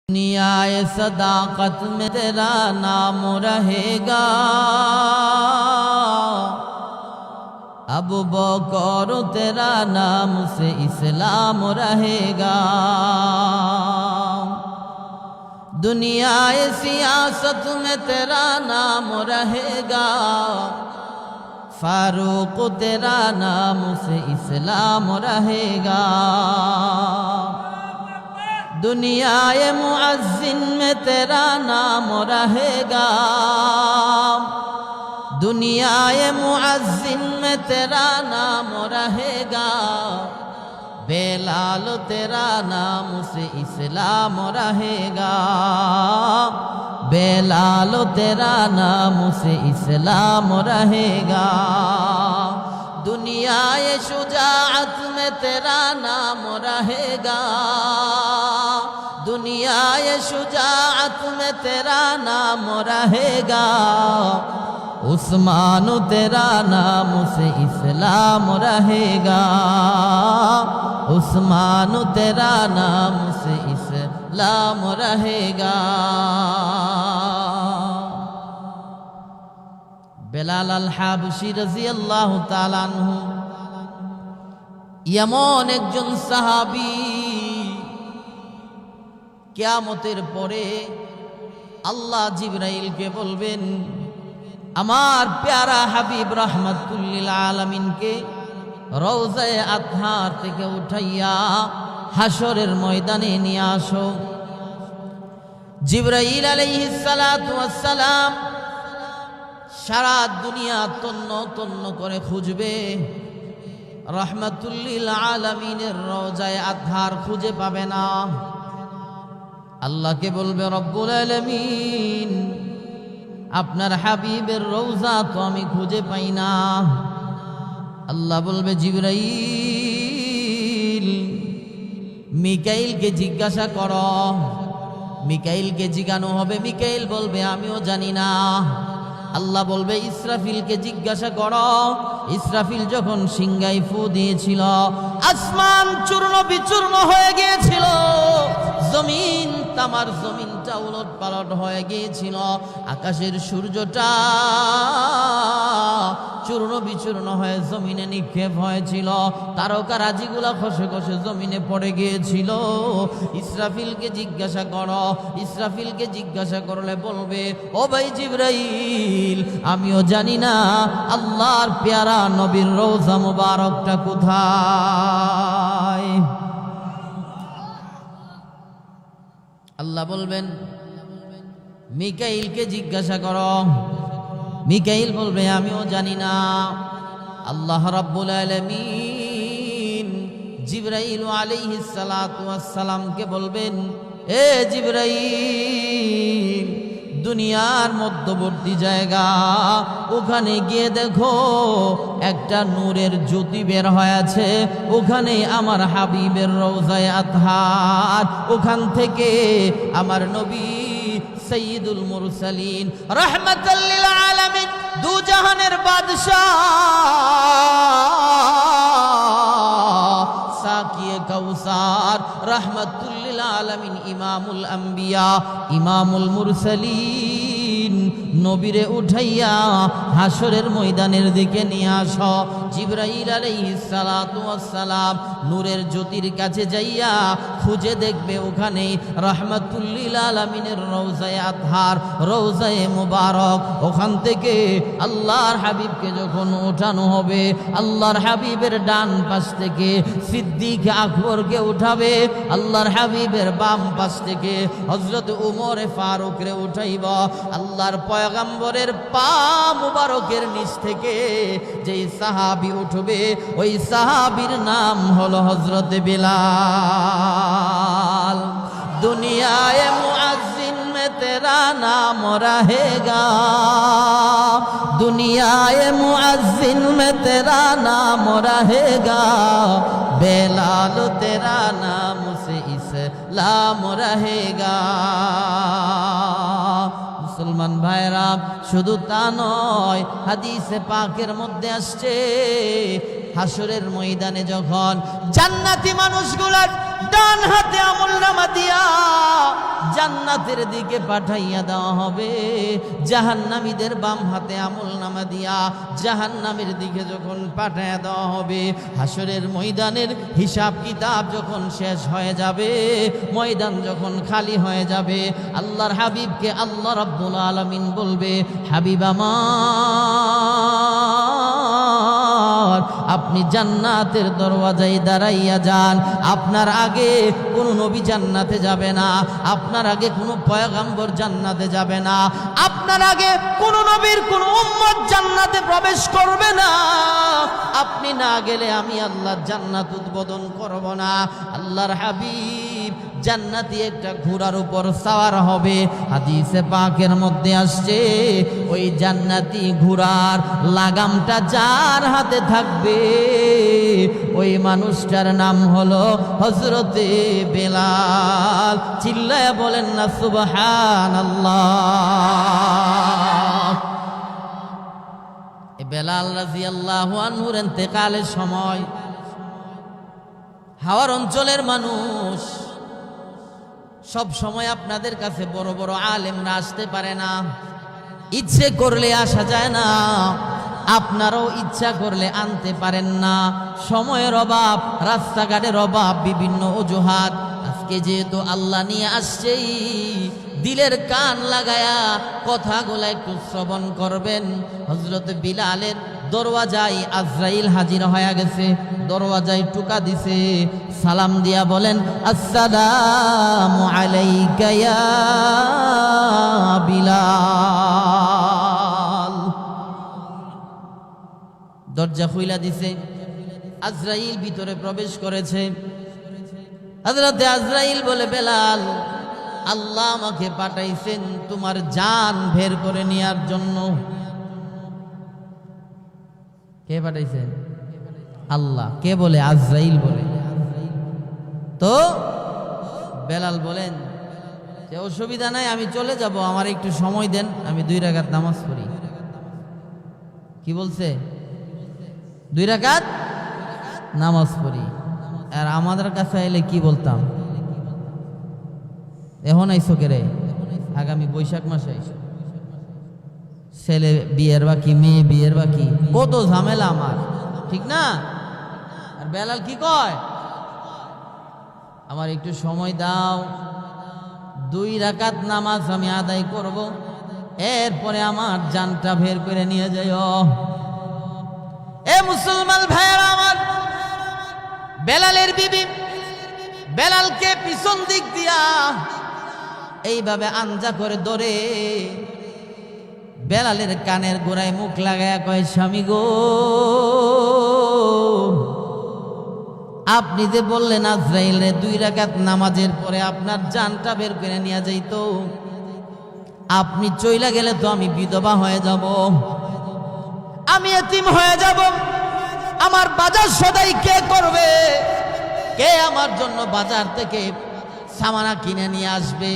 दुनियाए सदाकत में तेरा नाम रहेगा। अबू बकर तेरा नाम से इस्लाम रहेगा। दुनियाए सियासत में तेरा नाम रहेगा। फारूक तेरा नाम से इस्लाम रहेगा। दुनियाए मुअज्जिन में तेरा नाम रहेगा। दुनियाए मुअज्जिन में तेरा नाम रहेगा। बेलाल तेरा नाम से इस्लाम रहेगा। बेलाल तेरा नाम से इस्लाम रहेगा। दुनियाए शुजाअत में तेरा नाम रहेगा। दुनियाए शुजाअत में तेरा नाम रहेगा। उस्मान तेरा नाम से इस्लाम रहेगा। उस्मान तेरा नाम से इस्लाम रहेगा। बेलाल अल हाबशी রাদিয়াল্লাহু তাআলা আনহু এমন একজন সাহাবী, কিয়ামতের পরে আল্লাহ জিবরাইলকে বলবেন, আমার প্যারা হাবিব রাহমাতুল লিল আলামিনকে রওজায়ে আতহার থেকে উঠাইয়া হাসরের ময়দানে নিয়ে আসো। জিবরাইল আলাইহিস সালাতু ওয়াস সালাম সারা দুনিয়া তন্ন তন্ন করে খুঁজবে, রাহমাতুল লিল আলামিনের রওজায়ে আতহার খুঁজে পাবে না। আল্লাহকে বলবে, রব্বুল আলামিন, আপনার হাবিবের রওজা তো আমি খুঁজে পাই না। আল্লাহ বলবে, জিবরাইল, মিকাইলকে জিজ্ঞাসা করো। মিকাইলকে জিজ্ঞানো হবে। মিকাইল বলবে, আমিও জানি না। আল্লাহ বলবে, ইসরাফিলকে জিজ্ঞাসা করো। ইসরাফিল যখন সিংহায় ফু দিয়েছিল, আসমান চূর্ণ বিচূর্ণ হয়ে গিয়েছিল, জমিন তামার জমিনটা উলট পালট হয়ে গিয়েছিল, আকাশের সূর্যটা চূর্ণ বিচূর্ণ হয়ে জমিনে নিক্ষেপ হয়েছিল, তারকারাজিগুলা খসে খসে জমিনে পড়ে গিয়েছিল। ইসরাফিলকে জিজ্ঞাসা করো। ইসরাফিলকে জিজ্ঞাসা করলে বলবে, ও ভাই জিবরাইল, আমিও জানি না আল্লাহর প্যারা নবীর রওজা মুবারকটা কোথায়। আল্লাহ বলবেন, মিকাইলকে জিজ্ঞাসা করো। মিকাইল বলবে, আমিও জানি না। আল্লাহ রাব্বুল আলামিন জিবরাইল আলাইহিস সালাতু ওয়াস সালামকে বলবেন, এ জিবরাইল, দুনিয়ার মধ্যবর্তী জায়গা, ওখানে গিয়ে দেখো একটা নূরের জ্যোতি বের হয়েছে, ওখানে আমার হাবিবের রওজায়ে আতহার, ওখান থেকে আমার নবী সাইয়্যিদুল মুরসালিন রাহমাতাল লিল আলামিন, দু জাহানের বাদশা, সাকিয়ে কাউসার, রাহমাতুল লিল আলামিন, ইমামুল আম্বিয়া, ইমামুল মুরসালিন, নবীরে উঠাইয়া হাসরের ময়দানের দিকে নিয়ে আসো। জিবরাইল আলাইহিস সালাতু ওয়াস সালাম নূরের জ্যোতির কাছে যাইয়া খুঁজে দেখবে ওখানে রাহমাতুল লিল আলামিনের রওজায়ে আতহার, রওজায়ে মুবারক। ওখান থেকে আল্লাহর হাবিবকে যখন ওঠানো হবে, আল্লাহর হাবিবের ডান পাশ থেকে সিদ্দিক আকবরকে উঠাবে, আল্লাহর হাবিবের বাম পাশ থেকে হযরত উমর ফারুকরে উঠাইব। আল্লাহর পয়গম্বরের পা মুবারকের নিচ থেকে যেই সাহাবী উঠবে, ওই সাহাবীর নাম হলো হযরত বিলাল। দুনিয়ায়ে মুআজ্জিন में तेरा नाम रहेगा। दुनियाए मुअज्जिन में तेरा नाम रहेगा। बेलाल तेरा नाम से इस्लाम रहेगा। মুসলমান ভাইরা, শুধু তা নয়, হাদিসে পাকের মধ্যে আসছে, হাসরের ময়দানে যখন জান্নাতি মানুষগুলার ডান হাতে আমলনামা দিয়া জান্নাতের দিকে পাঠাইয়া দেওয়া হবে। জাহান্নামীদের বাম হাতে আমলনামা দিয়া জাহান্নামের দিকে যখন পাঠাইয়া দেওয়া হবে, হাসরের ময়দানের হিসাব কিতাব যখন শেষ হয়ে যাবে, ময়দান যখন খালি হয়ে যাবে, আল্লাহর হাবিবকে আল্লাহ রাব্বুল আলামিন বলবে, হাবিব আমার, আপনি জান্নাতের দরওয়াজায় দাঁড়াইয়া যান। আপনার আগে কোনো নবী জান্নাতে যাবে না, আপনার আগে কোনো পয়গম্বর জান্নাতে যাবে না, আপনার আগে কোনো নবীর কোনো উম্মত জান্নাতে প্রবেশ করবে না। আপনি না গেলে আমি আল্লাহর জান্নাত উদ্বোধন করব না। আল্লাহর হাবিব জান্নাতি একটা ঘোড়ার উপর সওয়ার হবে। হাদিসে পাকের মধ্যে আসছে, ওই জান্নাতি ঘোড়ার লাগামটা যার হাতে থাকবে ওই মানুষটার নাম হলো হযরতে বেলাল। চিল্লায়া বলেন না সুবহানাল্লাহ। বেলাল রাদিয়াল্লাহু আনহুর ইন্তেকালের সময় হাওয়ার অঞ্চলের মানুষ, সব সময় আপনাদের কাছে বড় বড় আলেমরা আসতে পারে না, ইচ্ছে করলে আসা যায় না, আপনারাও ইচ্ছা করলে আনতে পারেন না। সময়ের অভাব, রাস্তাঘাটের অভাব, বিভিন্ন অজুহাত। আজকে যেহেতু আল্লাহ নিয়ে আসছেই, দিলের কান লাগায়া কথাগুলো একটু শ্রবণ করবেন। হযরত বিলালের দরওয়াজায় আজরাইল হাজির হয়ে গেছে, দরওয়াজায় টুকা দিছে, সালাম দিয়া বলেন, আসসালামু আলাইকা ইয়া বিলাল। দরজা খুইলা দিছে, আজরাইল ভিতরে প্রবেশ করেছে। হযরতে আজরাইল বলে, বেলাল, আল্লাহ আমাকে পাঠাইছেন তোমার জান বের করে নেওয়ার জন্য। কে পাঠাইছেন? আল্লাহ। কে বলে? আজরাইল বলে। তো বেলাল বলেন যে অসুবিধা নাই, আমি চলে যাব, আমার একটু সময় দেন, আমি 2 রাকাত নামাজ পড়ি। কি বলছে? 2 রাকাত নামাজ পড়ি। আর আমাদের কাছে এলে কি বলতাম? এখন আইসো কে রে? আগামী বৈশাখ মাসে আইসো। ছেলে বিয়ের বাকি, মেয়ে বিয়ের বাকি, কত ঝামেলা আমার, ঠিক না? আর বেলাল কি কয়? আমার একটু সময় দাও, 2 রাকাত নামাজ আমি আদায় করব, এরপরে আমার জানটা বের করে নিয়ে যাইও। এ মুসলমান ভাইয়েরা আমার, বেলালের বিবি বেলালকে পিছন দিক দিয়া এইভাবে আঞ্জা করে ধরে বেলালের কানের গোড়ায় মুখ লাগায়া কয়, স্বামী গো, আপনি যে বললেন আজরাইলে 2 রাকাত নামাজের পরে আপনার জানটা বের করে নিয়ে যাইতো, আপনি চইলা গেলে তো আমি বিধবা হয়ে যাব, আমি এতিম হয়ে যাব, আমার বাজার সদাই কে করবে? কে আমার জন্য বাজার থেকে সামানা কিনে নিয়ে আসবে?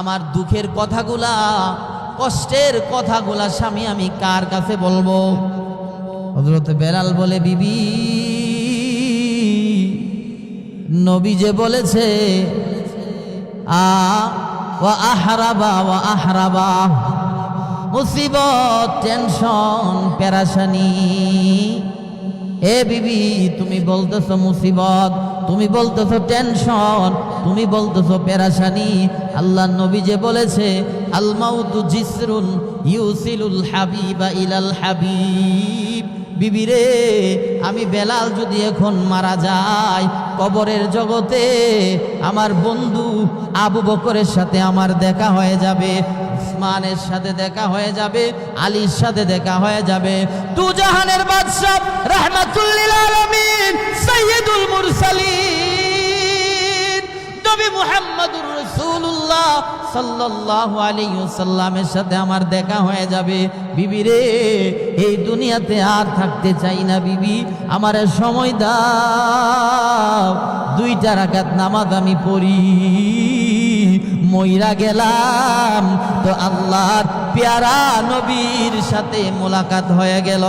আমার দুঃখের কথাগুলা, কষ্টের কথাগুলা স্বামী আমি কার কাছে বলবো? হযরত বেলাল বলে, বিবি, নবী যে বলেছে ওয়া আহরাবা, মুসিবত, টেনশন, পেরেশানি। এ বিবি, তুমি বলতেছো মুসিবত, তুমি বলতেছো টেনশন, তুমি বলতেছো পেরেশানি। আল্লাহ নবী যে বলেছে, আল মাউতু জিসরুন ইউসিলুল হাবিবা ইলাল হাবিব। বিবি রে, আমি বেলাল যদি এখন মারা যাই, কবরের জগতে আমার বন্ধু আবু বকরের সাথে আমার দেখা হয়ে যাবে, উসমানের সাথে দেখা হয়ে যাবে, আলীর সাথে দেখা হয়ে যাবে। দু জাহানের বাদশা, রাহমাতুল লিল আলামিন, সাইয়্যিদুল মুরসালিন নবী মুহাম্মদুর রাসূলুল্লাহ সাল্লাল্লাহু আলাইহি ওয়াসাল্লামের সাথে আমার দেখা হয়ে যাবে। বিবি রে, এই দুনিয়াতে আর থাকতে চাই না বিবি, আমার সময় দাও, 2 রাকাত নামাজ আমি পড়ি, মইরা গেলাম তো আল্লাহর পেয়ারা নবীর সাথে মোলাকাত হয়ে গেল।